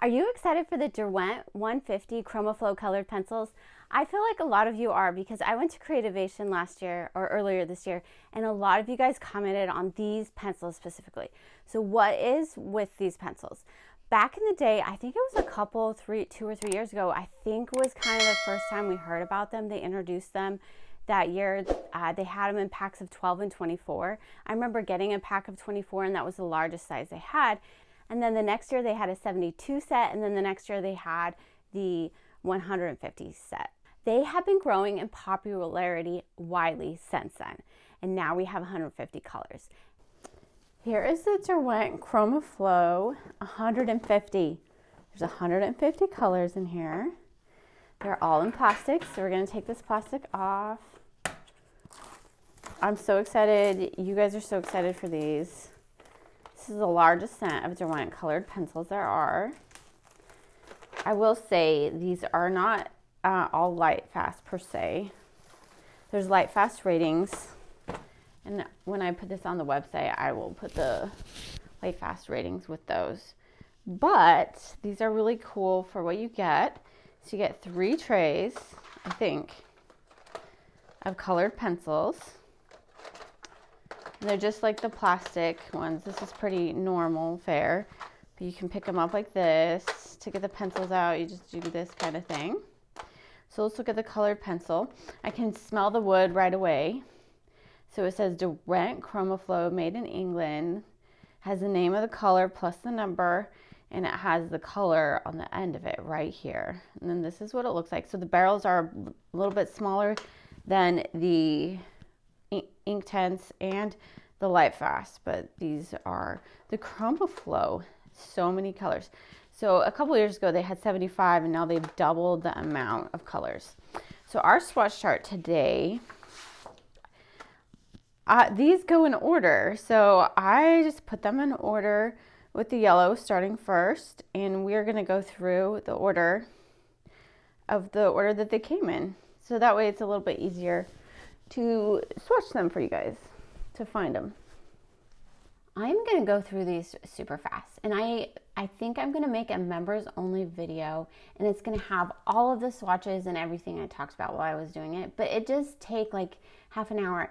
Are you excited for the Derwent 150 Chromaflow colored pencils? I feel like a lot of you are because I went to Creativation last year or earlier this year, and a lot of you guys commented on these pencils specifically. So what is with these pencils? Back in the day, I think it was two or 3 years ago, I think was kind of the first time we heard about them. They introduced them that year. They had them in packs of 12 and 24. I remember getting a pack of 24, and that was the largest size they had. And then the next year they had a 72 set, and then the next year they had the 150 set. They have been growing in popularity widely since then, and now we have 150 colors. Here is the Derwent Chromaflow 150. There's 150 colors in here. They're all in plastic, so we're going to take this plastic off. I'm so excited. You guys are so excited for these. This is the largest set of Derwent colored pencils there are. I will say these are not all Lightfast per se. There's Lightfast ratings, and when I put this on the website, I will put the Lightfast ratings with those. But these are really cool for what you get. So you get 3 trays, I think, of colored pencils. And they're just like the plastic ones. This is pretty normal fare. But you can pick them up like this. To get the pencils out, you just do this kind of thing. So let's look at the colored pencil. I can smell the wood right away. So it says Derwent Chromaflow, made in England. Has the name of the color plus the number, and it has the color on the end of it right here. And then this is what it looks like. So the barrels are a little bit smaller than the Inktense and the Lightfast, but these are the Chromaflow. So many colors. So a couple years ago they had 75, and now they've doubled the amount of colors. So our swatch chart today, these go in order. So I just put them in order with the yellow starting first, and we're going to go through the order that they came in. So that way it's a little bit easier to swatch them for you guys to find them. I'm going to go through these super fast, and I think I'm going to make a members only video, and it's going to have all of the swatches and everything I talked about while I was doing it, but it does take like half an hour,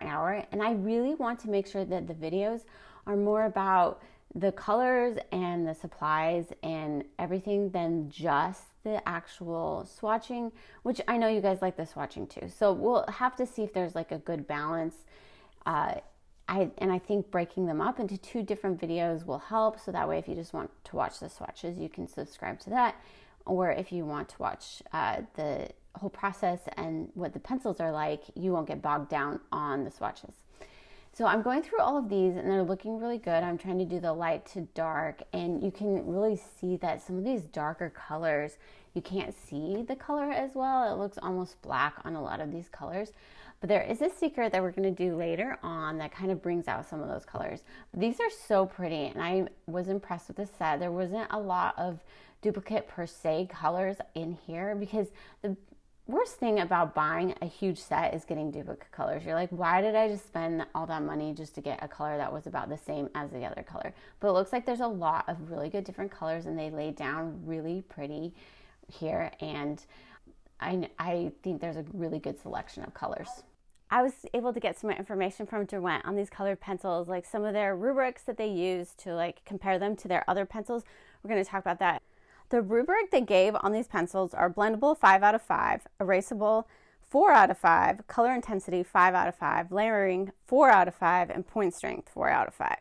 and I really want to make sure that the videos are more about the colors and the supplies and everything than just the actual swatching, which I know you guys like the swatching too. So we'll have to see if there's like a good balance. I think breaking them up into 2 different videos will help. So that way, if you just want to watch the swatches, you can subscribe to that. Or if you want to watch the whole process and what the pencils are like, you won't get bogged down on the swatches. So I'm going through all of these, and they're looking really good. I'm trying to do the light to dark, and you can really see that some of these darker colors, you can't see the color as well. It looks almost black on a lot of these colors. But there is a secret that we're going to do later on that kind of brings out some of those colors. But these are so pretty, and I was impressed with this set. There wasn't a lot of duplicate per se colors in here, because the worst thing about buying a huge set is getting duplicate colors. You're like, why did I just spend all that money just to get a color that was about the same as the other color? But it looks like there's a lot of really good different colors, and they lay down really pretty here, and I think there's a really good selection of colors. I was able to get some information from Derwent on these colored pencils, like some of their rubrics that they use to like compare them to their other pencils. We're going to talk about that. The rubric they gave on these pencils are blendable 5 out of 5, erasable 4 out of 5, color intensity 5 out of 5, layering 4 out of 5, and point strength 4 out of 5.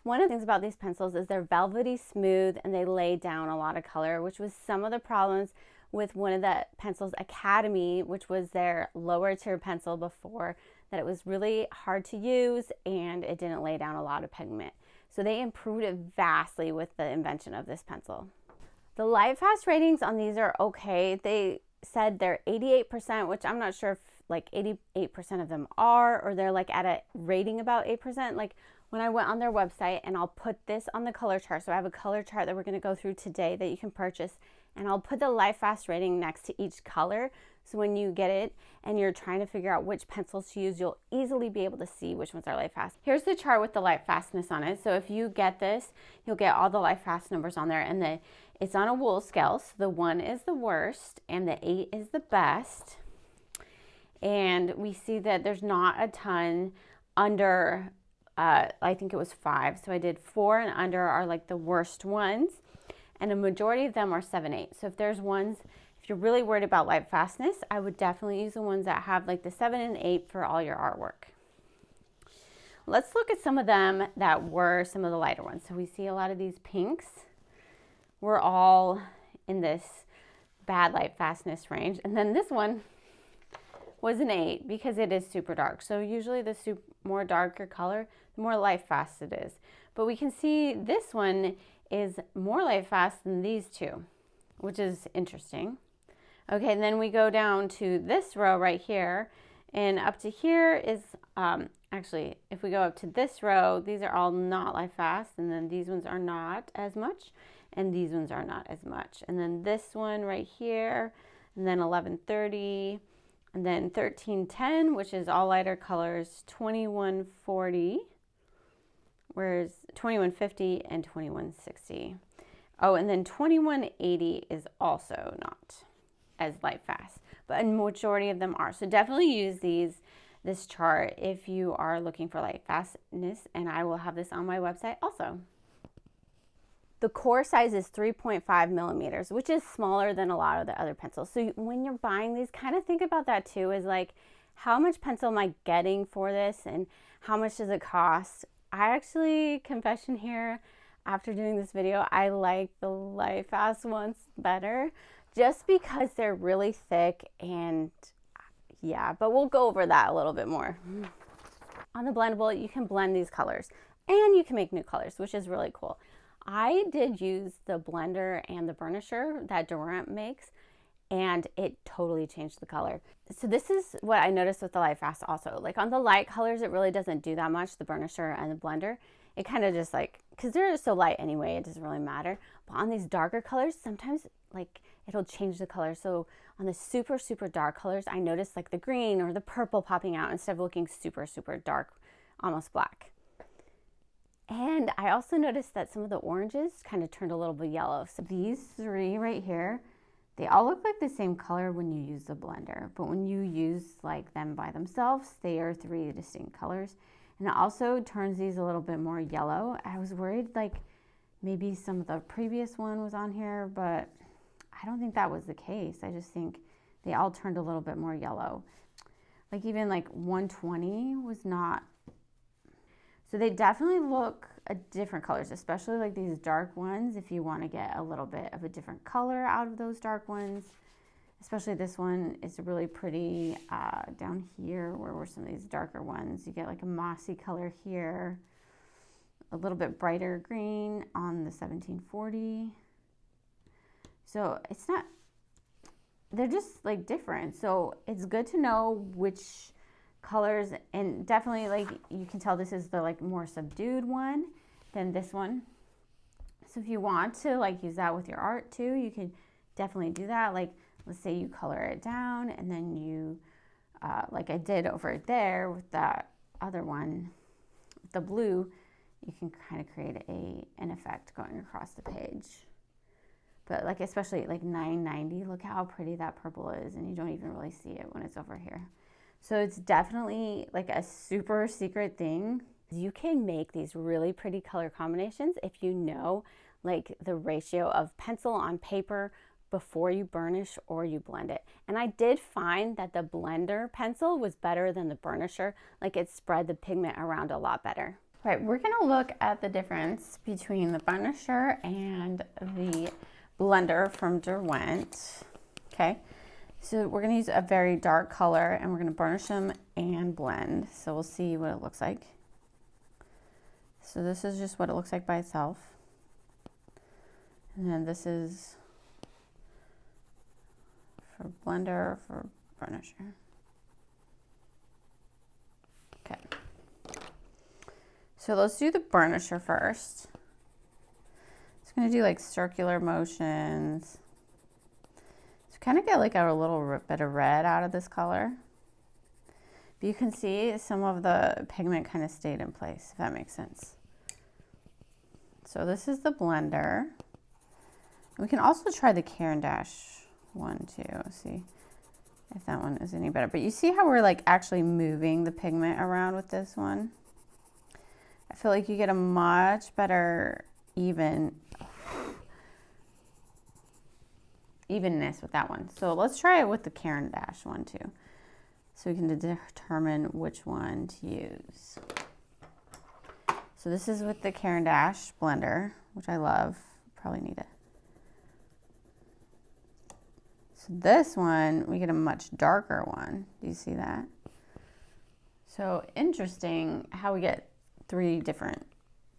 One of the things about these pencils is they're velvety smooth, and they lay down a lot of color, which was some of the problems with one of the pencils, Academy, which was their lower tier pencil before, that it was really hard to use and it didn't lay down a lot of pigment. So they improved it vastly with the invention of this pencil. The Lightfast ratings on these are okay. They said they're 88%, which I'm not sure if like 88% of them are, or they're like at a rating about 8%. Like when I went on their website, and I'll put this on the color chart. So I have a color chart that we're going to go through today that you can purchase, and I'll put the Lightfast rating next to each color. So when you get it and you're trying to figure out which pencils to use, you'll easily be able to see which ones are Lightfast. Here's the chart with the Lightfastness on it. So if you get this, you'll get all the Lightfast numbers on there, and it's on a wool scale. So the 1 is the worst and the 8 is the best. And we see that there's not a ton under, I think it was 5. So I did 4 and under are like the worst ones. And a majority of them are 7, 8. So if there's ones, if you're really worried about Lightfastness, I would definitely use the ones that have like the 7 and 8 for all your artwork. Let's look at some of them that were some of the lighter ones. So we see a lot of these pinks were all in this bad Lightfastness range. And then this one was an 8 because it is super dark. So usually the more darker color, the more Lightfast it is. But we can see this one is more Lightfast than these two, which is interesting. Okay, and then we go down to this row right here, and up to here is, actually, if we go up to this row, these are all not Lightfast, and then these ones are not as much, and these ones are not as much. And then this one right here, and then 1130, and then 1310, which is all lighter colors, 2140, whereas 2150 and 2160. Oh, and then 2180 is also not as Lightfast, but a majority of them are. So definitely use this chart if you are looking for Lightfastness, and I will have this on my website also. The core size is 3.5 millimeters, which is smaller than a lot of the other pencils. So when you're buying these, kind of think about that too, is like, how much pencil am I getting for this and how much does it cost? I actually, confession here, after doing this video, I like the Lightfast ones better just because they're really thick, and yeah, but we'll go over that a little bit more. On the blendable, you can blend these colors and you can make new colors, which is really cool. I did use the blender and the burnisher that Derwent makes, and it totally changed the color. So this is what I noticed with the Lightfast also. Like on the light colors, it really doesn't do that much, the burnisher and the blender. It kind of just like, because they're so light anyway, it doesn't really matter. But on these darker colors, sometimes like it'll change the color. So on the super, super dark colors, I noticed like the green or the purple popping out instead of looking super, super dark, almost black. And I also noticed that some of the oranges kind of turned a little bit yellow. So these 3 right here, they all look like the same color when you use the blender, but when you use like them by themselves, they are 3 distinct colors. And it also turns these a little bit more yellow. I was worried like maybe some of the previous one was on here, but I don't think that was the case. I just think they all turned a little bit more yellow. Like even like 120 was not. So they definitely look different colors, especially like these dark ones if you want to get a little bit of a different color out of those dark ones. Especially this one is really pretty down here where were some of these darker ones. You get like a mossy color here, a little bit brighter green on the 1740. So it's not, they're just like different. So it's good to know which colors, and definitely like you can tell this is the like more subdued one than this one. So if you want to like use that with your art too, you can definitely do that. Like let's say you color it down and then you like I did over there with that other one, the blue, you can kind of create an effect going across the page. But like especially like 990, look how pretty that purple is, and you don't even really see it when it's over here. So it's definitely like a super secret thing. You can make these really pretty color combinations if you know like the ratio of pencil on paper before you burnish or you blend it. And I did find that the blender pencil was better than the burnisher. Like it spread the pigment around a lot better. All right, we're gonna look at the difference between the burnisher and the blender from Derwent. Okay. So we're going to use a very dark color and we're going to burnish them and blend. So we'll see what it looks like. So this is just what it looks like by itself. And then this is for blender, for burnisher. Okay. So let's do the burnisher first. It's going to do like circular motions. So kind of get like a little bit of red out of this color. But you can see some of the pigment kind of stayed in place, if that makes sense. So this is the blender. We can also try the Caran d'Ache one too, see if that one is any better. But you see how we're like actually moving the pigment around with this one? I feel like you get a much better evenness with that one. So let's try it with the Caran d'Ache one too, so we can determine which one to use. So this is with the Caran d'Ache blender, which I love. Probably need it. So this one, we get a much darker one. Do you see that? So interesting how we get 3 different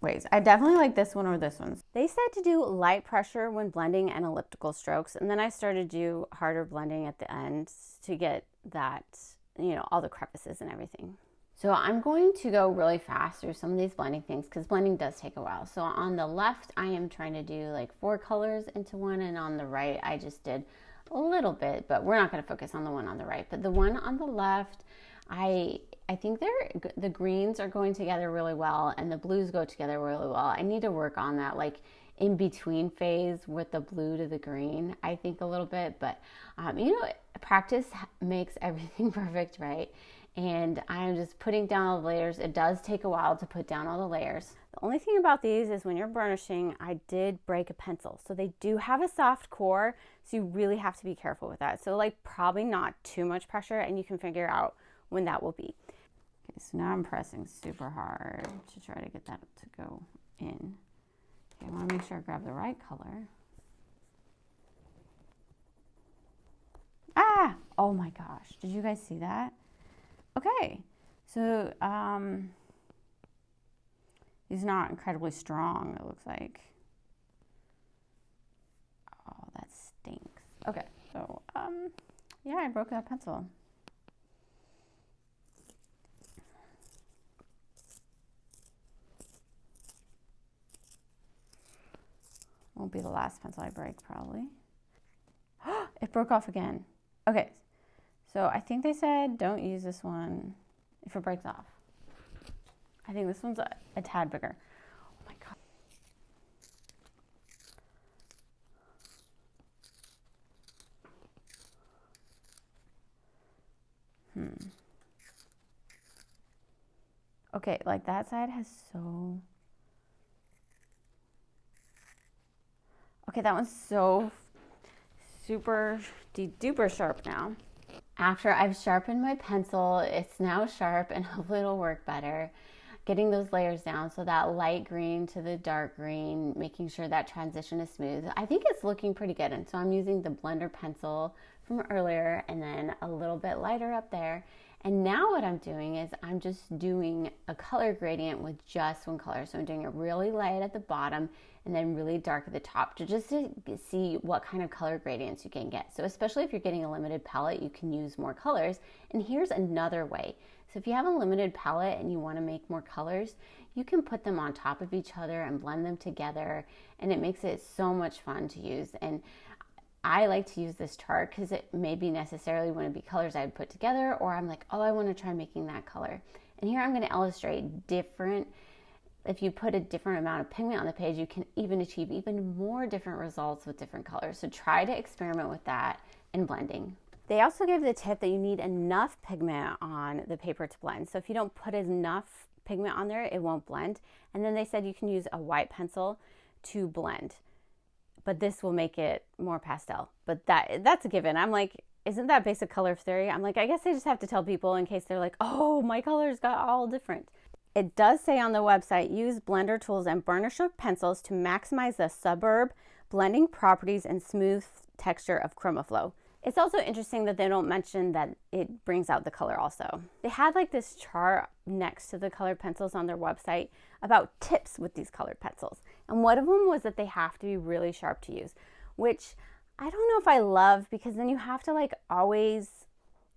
ways. I definitely like this one or this one. They said to do light pressure when blending and elliptical strokes, and then I started to do harder blending at the end to get that, you know, all the crevices and everything. So I'm going to go really fast through some of these blending things because blending does take a while. So on the left, I am trying to do like 4 colors into one, and on the right, I just did a little bit, but we're not going to focus on the one on the right. But the one on the left, I think the greens are going together really well, and the blues go together really well. I need to work on that, like in between phase with the blue to the green, I think a little bit, but you know, practice makes everything perfect, right? And I'm just putting down all the layers. It does take a while to put down all the layers. The only thing about these is when you're burnishing, I did break a pencil. So they do have a soft core, so you really have to be careful with that. So like probably not too much pressure, and you can figure out when that will be. Okay, so now I'm pressing super hard to try to get that to go in. Okay, I want to make sure I grab the right color. Ah! Oh my gosh, did you guys see that? Okay, so he's not incredibly strong, it looks like. Oh, that stinks. Okay, so yeah, I broke that pencil. Won't be the last pencil I break, probably. It broke off again. Okay, so I think they said don't use this one if it breaks off. I think this one's a tad bigger. Oh my God. Okay, like that side has so... Okay, that one's so super duper sharp now. After I've sharpened my pencil, it's now sharp and hopefully it'll work better. Getting those layers down, so that light green to the dark green, making sure that transition is smooth. I think it's looking pretty good, and so I'm using the blender pencil from earlier and then a little bit lighter up there. And now what I'm doing is I'm just doing a color gradient with just one color. So I'm doing it really light at the bottom and then really dark at the top to see what kind of color gradients you can get. So especially if you're getting a limited palette, you can use more colors. And here's another way. So if you have a limited palette and you want to make more colors, you can put them on top of each other and blend them together, and it makes it so much fun to use. And I like to use this chart because it maybe necessarily wouldn't be colors I'd put together, or I'm like, oh, I want to try making that color. And here I'm going to illustrate different. If you put a different amount of pigment on the page, you can even achieve even more different results with different colors. So try to experiment with that in blending. They also gave the tip that you need enough pigment on the paper to blend. So if you don't put enough pigment on there, it won't blend. And then they said you can use a white pencil to blend, but this will make it more pastel. But that's a given. I'm like, isn't that basic color theory? I'm like, I guess I just have to tell people in case they're like, oh, my colors got all different. It does say on the website, use blender tools and burnish pencils to maximize the suburb blending properties and smooth texture of Chromaflow. It's also interesting that they don't mention that it brings out the color also. They had like this chart next to the colored pencils on their website about tips with these colored pencils. And one of them was that they have to be really sharp to use, which I don't know if I love, because then you have to like always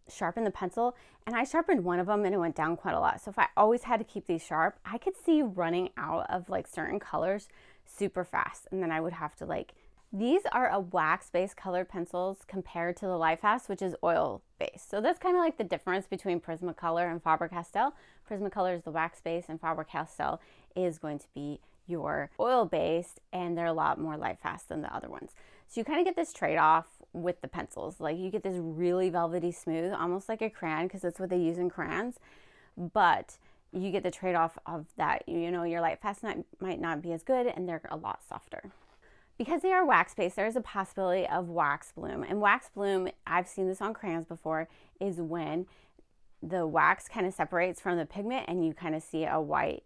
sharpen the pencil. And I sharpened one of them and it went down quite a lot. So if I always had to keep these sharp, I could see running out of like certain colors super fast. And then I would have to like These are a wax-based colored pencils compared to the Lightfast, which is oil-based. So that's kind of like the difference between Prismacolor and Faber-Castell. Prismacolor is the wax-based and Faber-Castell is going to be your oil-based, and they're a lot more Lightfast than the other ones. So you kind of get this trade-off with the pencils. Like you get this really velvety smooth, almost like a crayon, because that's what they use in crayons. But you get the trade-off of that, you know, your Lightfast might not be as good, and they're a lot softer. Because they are wax-based, there is a possibility of wax bloom. And wax bloom, I've seen this on crayons before, is when the wax kind of separates from the pigment and you kind of see a white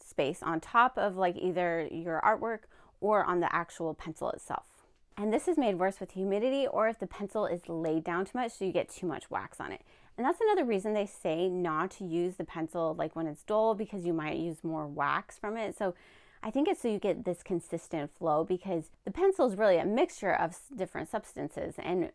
space on top of like either your artwork or on the actual pencil itself. And this is made worse with humidity or if the pencil is laid down too much, so you get too much wax on it. And that's another reason they say not to use the pencil like when it's dull, because you might use more wax from it. So I think it's so you get this consistent flow, because the pencil is really a mixture of different substances. And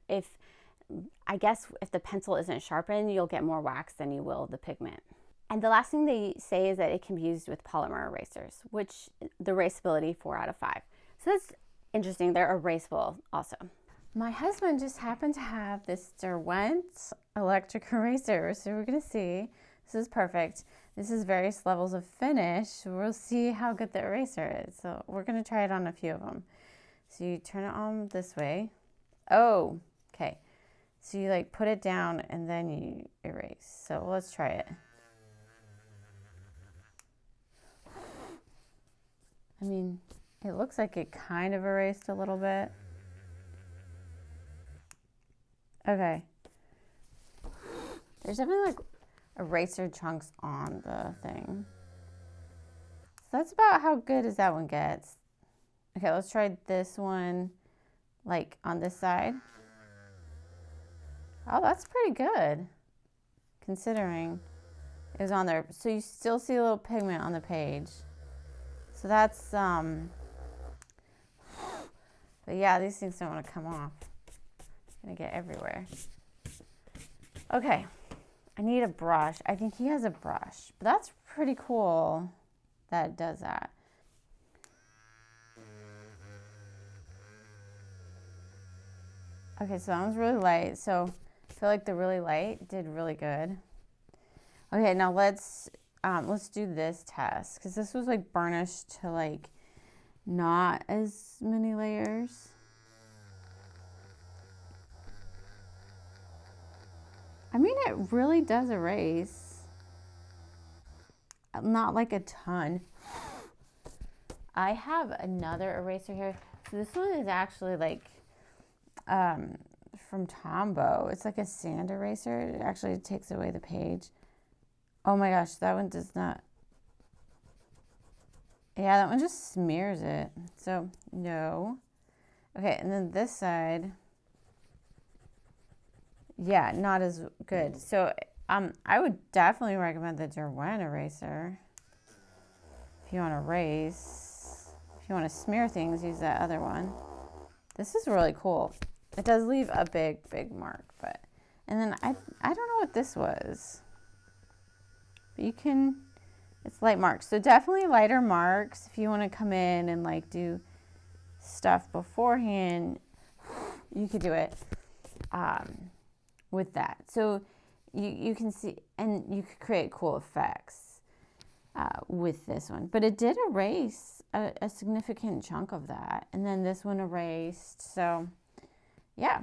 I guess if the pencil isn't sharpened, you'll get more wax than you will the pigment. And the last thing they say is that it can be used with polymer erasers, which the erasability 4 out of 5. So that's interesting. They're erasable also. My husband just happened to have this Derwent electric eraser. So we're going to see. This is perfect. This is various levels of finish. We'll see how good the eraser is. So we're going to try it on a few of them. So you turn it on this way. Oh, okay. So you like put it down and then you erase. So let's try it. I mean, it looks like it kind of erased a little bit. Okay. There's definitely like eraser chunks on the thing. So that's about how good as that one gets. Okay, let's try this one, like on this side. Oh, that's pretty good, considering it was on there. So you still see a little pigment on the page. So that's, but yeah, these things don't want to come off. It's gonna get everywhere. Okay. I need a brush. I think he has a brush, but that's pretty cool that it does that. Okay, so that one's really light. So I feel like the really light did really good. Okay, now let's do this test, because this was like burnished to like not as many layers. I mean, it really does erase. Not like a ton. I have another eraser here. So this one is actually like from Tombow. It's like a sand eraser. It actually takes away the page. Oh my gosh, that one does not. Yeah, that one just smears it. So no. Okay, and then this side. Yeah, not as good. So I would definitely recommend the Derwent eraser. If you want to erase, if you want to smear things, use that other one. This is really cool. It does leave a big mark, but, and then I don't know what this was. But you can, it's light marks. So definitely lighter marks if you want to come in and like do stuff beforehand, you could do it. With that. So you can see, and you could create cool effects with this one. But it did erase a significant chunk of that. And then this one erased. So yeah,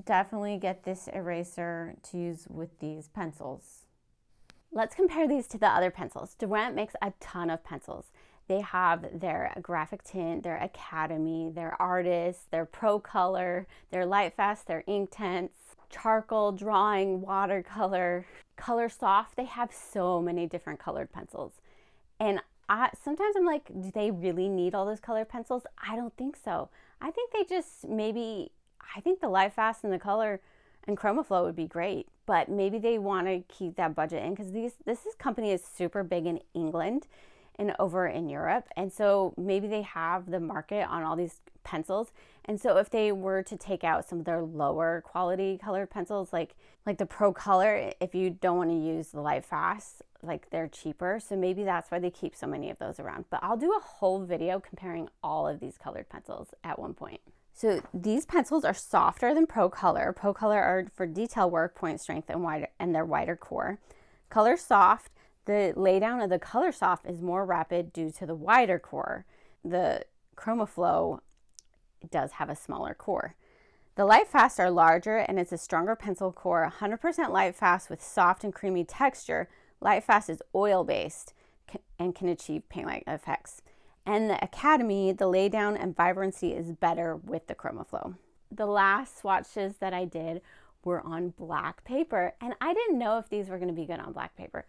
definitely get this eraser to use with these pencils. Let's compare these to the other pencils. Derwent makes a ton of pencils. They have their graphic tint, their academy, their artist, their pro color, their Lightfast, their Inktense, charcoal, drawing, watercolor, color soft. They have so many different colored pencils. And sometimes I'm like, do they really need all those colored pencils? I don't think so. I think they just I think the Lightfast and the color and Chromaflow would be great, but maybe they want to keep that budget in, because this company is super big in England and over in Europe. And so maybe they have the market on all these pencils. And so if they were to take out some of their lower quality colored pencils, like the Pro Color, if you don't want to use the Lightfast, like they're cheaper, so maybe that's why they keep so many of those around. But I'll do a whole video comparing all of these colored pencils at one point. So these pencils are softer than Pro Color. Pro Color are for detail work, point strength, and wider, and their wider core. Color Soft, the laydown of the Color Soft is more rapid due to the wider core. The Chromaflow does have a smaller core. The Lightfast are larger, and it's a stronger pencil core. 100% Lightfast with soft and creamy texture. Lightfast is oil-based and can achieve paint-like effects. And the Academy, the laydown and vibrancy is better with the Chromaflow. The last swatches that I did were on black paper, and I didn't know if these were going to be good on black paper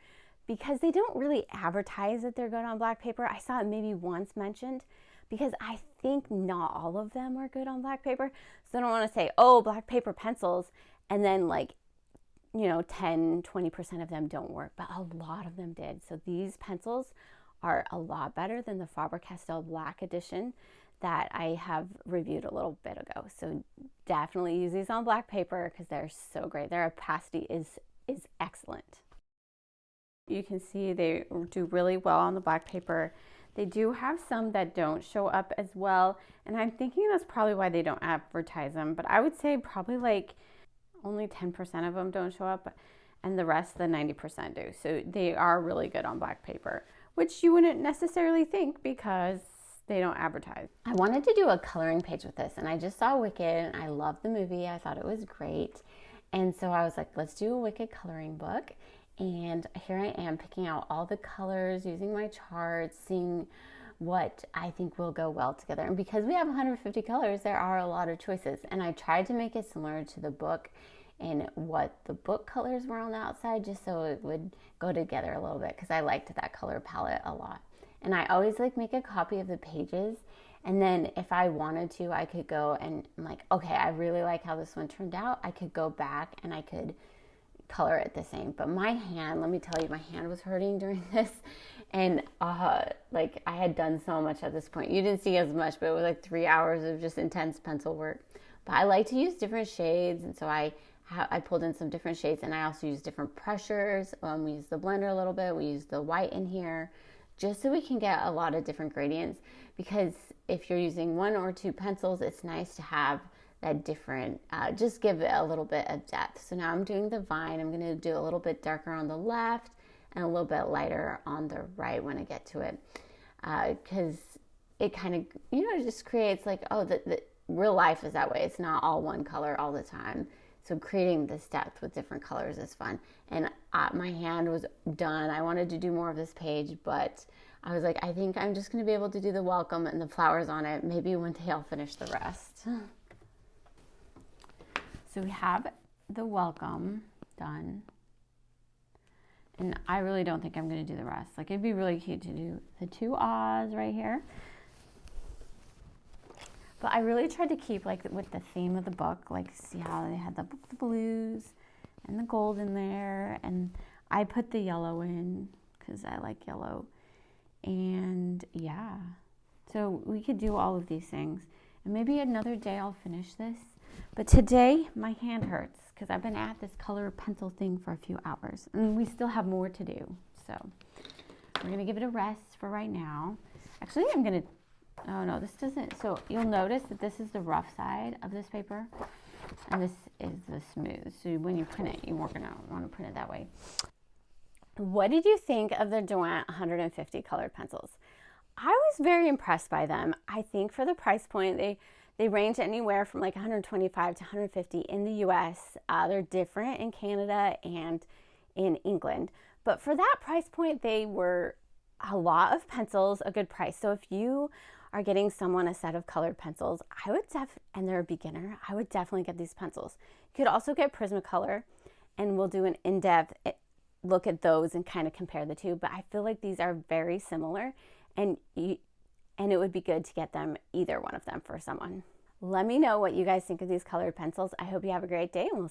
because they don't really advertise that they're good on black paper. I saw it maybe once mentioned because I think not all of them are good on black paper. So I don't want to say, oh, black paper pencils, and then like, you know, 10, 20% of them don't work, but a lot of them did. So these pencils are a lot better than the Faber-Castell Black Edition that I have reviewed a little bit ago. So definitely use these on black paper because they're so great. Their opacity is excellent. You can see they do really well on the black paper. They do have some that don't show up as well, and I'm thinking that's probably why they don't advertise them, but I would say probably like only 10% of them don't show up, and the rest, the 90% do. So they are really good on black paper, which you wouldn't necessarily think because they don't advertise. I wanted to do a coloring page with this, and I just saw Wicked, and I loved the movie. I thought it was great. And so I was like, let's do a Wicked coloring book. And here I am picking out all the colors, using my charts, seeing what I think will go well together. And because we have 150 colors, there are a lot of choices. And I tried to make it similar to the book and what the book colors were on the outside, just so it would go together a little bit, because I liked that color palette a lot. And I always like make a copy of the pages, and then if I wanted to, I could go and I'm like, okay, I really like how this one turned out. I could go back and I could color it the same. But my hand, let me tell you, my hand was hurting during this, and like I had done so much at this point. You didn't see as much, but it was like 3 hours of just intense pencil work. But I like to use different shades, and so I pulled in some different shades, and I also use different pressures. We use the blender a little bit. We use the white in here, just so we can get a lot of different gradients, because if you're using 1 or 2 pencils, it's nice to have that different, just give it a little bit of depth. So now I'm doing the vine. I'm going to do a little bit darker on the left and a little bit lighter on the right when I get to it, because it kind of, you know, it just creates like, oh, the real life is that way. It's not all one color all the time. So creating this depth with different colors is fun. And my hand was done. I wanted to do more of this page, but I was like, I think I'm just going to be able to do the welcome and the flowers on it. Maybe one day I'll finish the rest. So we have the welcome done. And I really don't think I'm going to do the rest. Like, it'd be really cute to do the 2 ahs right here. But I really tried to keep like with the theme of the book, like see how they had the blues and the gold in there, and I put the yellow in because I like yellow. And yeah, so we could do all of these things, and maybe another day I'll finish this. But today my hand hurts because I've been at this color pencil thing for a few hours, and we still have more to do. So we're gonna give it a rest for right now. Actually, I'm gonna, oh no, this doesn't, so you'll notice that this is the rough side of this paper, and this is the smooth. So when you print it, you're gonna want to print it that way. What did you think of the Derwent 150 colored pencils? I was very impressed by them. I think for the price point, they range anywhere from like 125 to 150 in the US. They're different in Canada and in England. But for that price point, they were a lot of pencils, a good price. So if you are getting someone a set of colored pencils, and they're a beginner, I would definitely get these pencils. You could also get Prismacolor, and we'll do an in-depth look at those and kind of compare the two. But I feel like these are very similar, and it would be good to get them, either one of them, for someone. Let me know what you guys think of these colored pencils. I hope you have a great day, and we'll